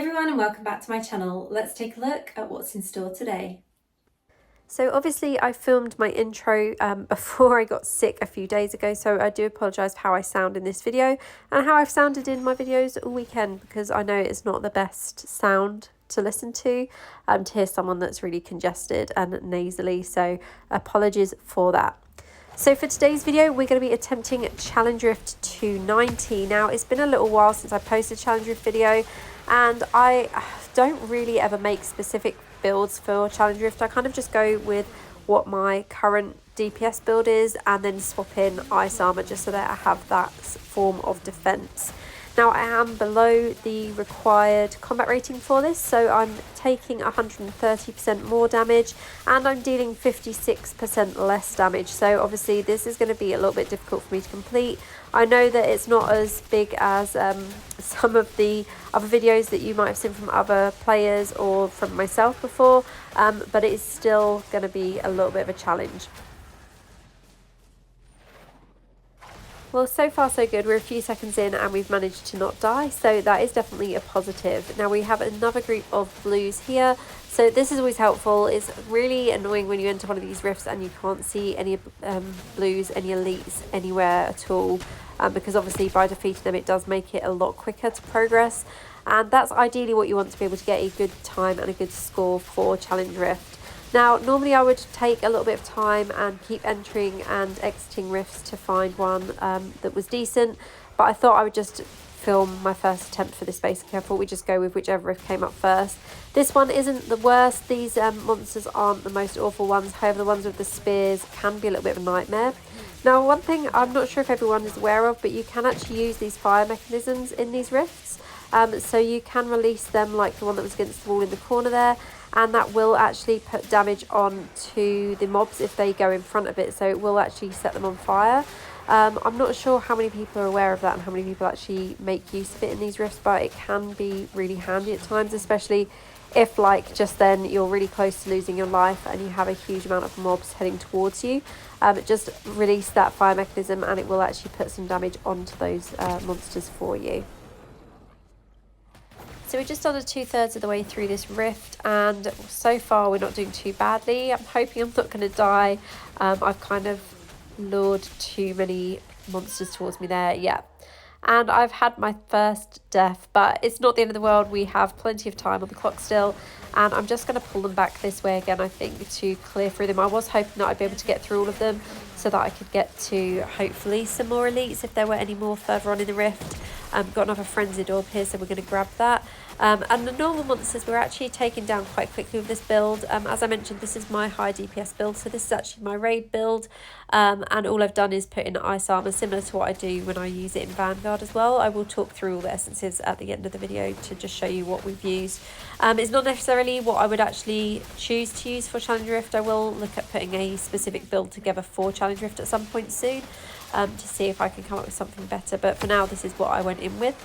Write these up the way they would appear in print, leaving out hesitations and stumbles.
everyone and welcome back to my channel. Let's take a look at what's in store today. So obviously I filmed my intro before I got sick a few days ago, so I do apologise for how I sound in this video and how I've sounded in my videos all weekend, because I know it's not the best sound to listen to hear someone that's really congested and nasally, so apologies for that. So for today's video, we're going to be attempting Challenge Rift 290. Now, it's been a little while since I posted a Challenge Rift video, and I don't really ever make specific builds for Challenge Rift. I kind of just go with what my current DPS build is and then swap in ice armor just so that I have that form of defense. Now, I am below the required combat rating for this, so I'm taking 130% more damage and I'm dealing 56% less damage. So obviously this is going to be a little bit difficult for me to complete. I know that it's not as big as some of the other videos that you might have seen from other players or from myself before, but it is still going to be a little bit of a challenge. Well, so far so good. We're a few seconds in and we've managed to not die, so that is definitely a positive. Now we have another group of blues here, so this is always helpful. It's really annoying when you enter one of these rifts and you can't see any blues, any elites anywhere at all, because obviously by defeating them it does make it a lot quicker to progress, and that's ideally what you want, to be able to get a good time and a good score for Challenge Rift. Now, normally I would take a little bit of time and keep entering and exiting rifts to find one that was decent, but I thought I would just film my first attempt for this basically. I thought we'd just go with whichever rift came up first. This one isn't the worst. These monsters aren't the most awful ones, however the ones with the spears can be a little bit of a nightmare. Now, one thing I'm not sure if everyone is aware of, but you can actually use these fire mechanisms in these rifts. So you can release them like the one that was against the wall in the corner there, and that will actually put damage on to the mobs if they go in front of it, so it will actually set them on fire. I'm not sure how many people are aware of that and how many people actually make use of it in these rifts, but it can be really handy at times, especially if like just then you're really close to losing your life and you have a huge amount of mobs heading towards you. Just release that fire mechanism and it will actually put some damage onto those monsters for you. So we're just under 2/3 of the way through this rift, and so far we're not doing too badly. I'm hoping I'm not going to die. I've kind of lured too many monsters towards me there, yeah. And I've had my first death, but it's not the end of the world. We have plenty of time on the clock still, and I'm just going to pull them back this way again, I think, to clear through them. I was hoping that I'd be able to get through all of them so that I could get to hopefully some more elites if there were any more further on in the rift. Got another frenzied orb here, so we're going to grab that. And the normal monsters we're actually taking down quite quickly with this build. As I mentioned, this is my high DPS build, so this is actually my raid build, and all I've done is put in ice armor, similar to what I do when I use it in Vanguard as well. I will talk through all the essences at the end of the video to just show you what we've used. It's not necessarily what I would actually choose to use for Challenge Rift. I will look at putting a specific build together for Challenge Rift at some point soon, to see if I can come up with something better, but for now this is what I went in with.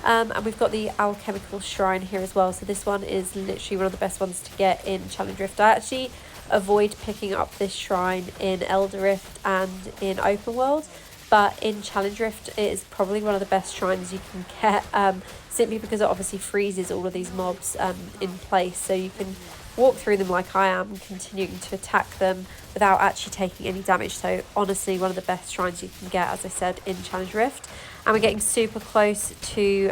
And we've got the alchemical shrine here as well, so this one is literally one of the best ones to get in Challenge Rift. I actually avoid picking up this shrine in Elder Rift and in Open World, but in Challenge Rift it is probably one of the best shrines you can get, simply because it obviously freezes all of these mobs in place, so you can walk through them like I am, continuing to attack them without actually taking any damage. So honestly, one of the best shrines you can get, as I said, in Challenge Rift. And we're getting super close to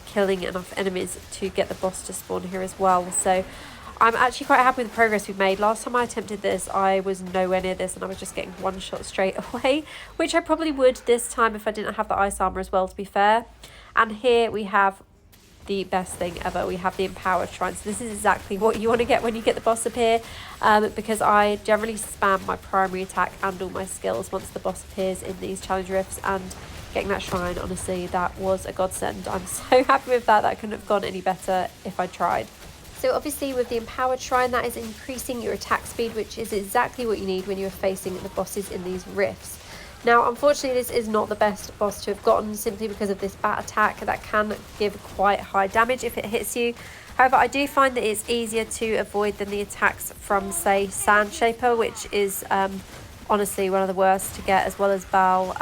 killing enough enemies to get the boss to spawn here as well. So I'm actually quite happy with the progress we've made. Last time I attempted this, I was nowhere near this and I was just getting one shot straight away, which I probably would this time if I didn't have the ice armor as well, to be fair. And here we have the best thing ever. We have the empowered shrine. So this is exactly what you want to get when you get the boss up here, because I generally spam my primary attack and all my skills once the boss appears in these challenge rifts, and getting that shrine, honestly, that was a godsend. I'm so happy with that. That couldn't have gone any better if I tried. So obviously with the empowered shrine, that is increasing your attack speed, which is exactly what you need when you're facing the bosses in these rifts. Now, unfortunately, this is not the best boss to have gotten, simply because of this bat attack that can give quite high damage if it hits you. However, I do find that it's easier to avoid than the attacks from, say, Sand Shaper, which is honestly one of the worst to get, as well as Baal.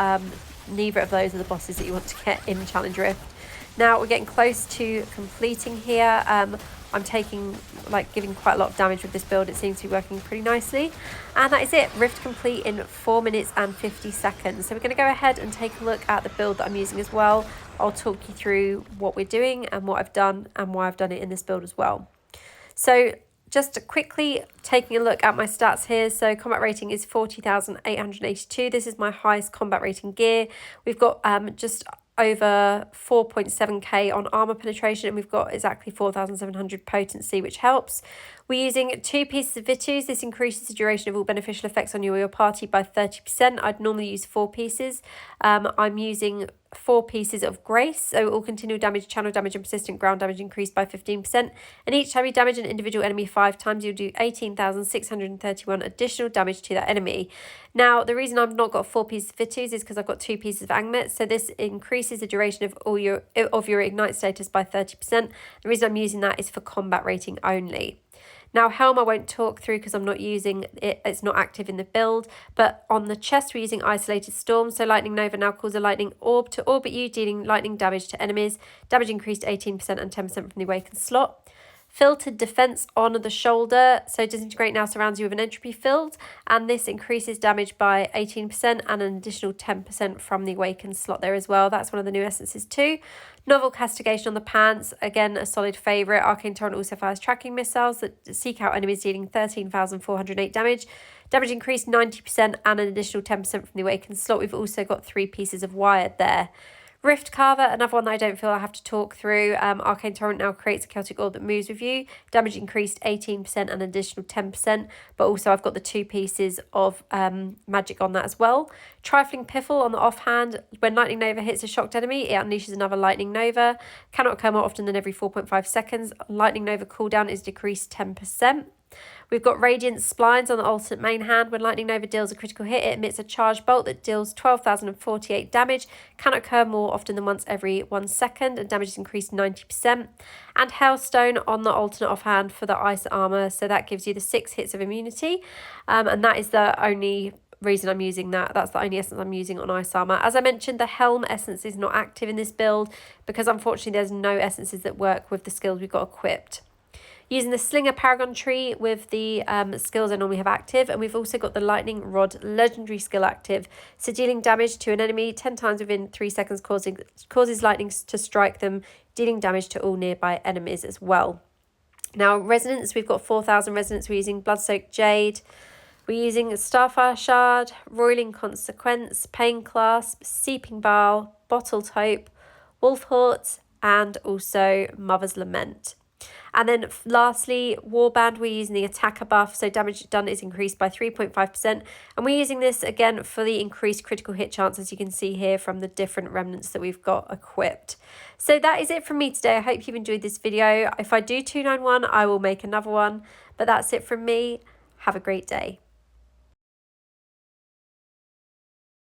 Neither of those are the bosses that you want to get in Challenge Rift. Now we're getting close to completing here. I'm giving quite a lot of damage with this build. It seems to be working pretty nicely. And that is it. Rift complete in 4 minutes and 50 seconds. So we're going to go ahead and take a look at the build that I'm using as well. I'll talk you through what we're doing and what I've done and why I've done it in this build as well. So just quickly taking a look at my stats here. So combat rating is 40,882. This is my highest combat rating gear. We've got just over 4.7k on armor penetration, and we've got exactly 4,700 potency, which helps. We're using 2 pieces of Vitus. This increases the duration of all beneficial effects on you or your party by 30%. I'd normally use 4 pieces. I'm using 4 pieces of Grace, so all continual damage, channel damage, and persistent ground damage increased by 15%. And each time you damage an individual enemy 5 times, you'll do 18,631 additional damage to that enemy. Now, the reason I've not got 4 pieces of Vitus is because I've got 2 pieces of Angmet, so this increases the duration of your Ignite status by 30%. The reason I'm using that is for combat rating only. Now, Helm I won't talk through because I'm not using it, it's not active in the build, but on the chest we're using Isolated Storm, so Lightning Nova now calls a lightning orb to orbit you, dealing lightning damage to enemies, damage increased 18% and 10% from the awakened slot. Filtered Defense on the shoulder, so Disintegrate now surrounds you with an entropy field, and this increases damage by 18% and an additional 10% from the awakened slot there as well. That's one of the new essences too. Novel Castigation on the pants, again a solid favourite. Arcane Torrent also fires tracking missiles that seek out enemies, dealing 13,408 damage. Damage increased 90% and an additional 10% from the awakened slot. We've also got 3 pieces of Wired there. Rift Carver, another one that I don't feel I have to talk through. Arcane Torrent now creates a Celtic Orb that moves with you. Damage increased 18% and an additional 10%. But also I've got the 2 pieces of magic on that as well. Trifling Piffle on the offhand. When Lightning Nova hits a shocked enemy, it unleashes another Lightning Nova. Cannot occur more often than every 4.5 seconds. Lightning Nova cooldown is decreased 10%. We've got Radiant Splines on the alternate main hand. When Lightning Nova deals a critical hit, it emits a charge bolt that deals 12,048 damage. Can occur more often than once every 1 second, and damage is increased 90%. And Hailstone on the alternate offhand for the ice armor, so that gives you the 6 hits of immunity, and that is the only reason I'm using that. That's the only essence I'm using on ice armor. As I mentioned, the Helm essence is not active in this build because unfortunately there's no essences that work with the skills we've got equipped. Using the Slinger Paragon tree with the skills I normally have active, and we've also got the Lightning Rod legendary skill active. So dealing damage to an enemy 10 times within 3 seconds causes lightning to strike them, dealing damage to all nearby enemies as well. Now, resonance, we've got 4,000 resonance. We're using Blood-Soaked Jade. We're using Starfire Shard, Roiling Consequence, Pain Clasp, Seeping Bow, Bottled Hope, Wolfhort, and also Mother's Lament. And then lastly, Warband, we're using the attacker buff, so damage done is increased by 3.5%. And we're using this again for the increased critical hit chance, as you can see here from the different remnants that we've got equipped. So that is it from me today. I hope you've enjoyed this video. If I do 291, I will make another one. But that's it from me. Have a great day.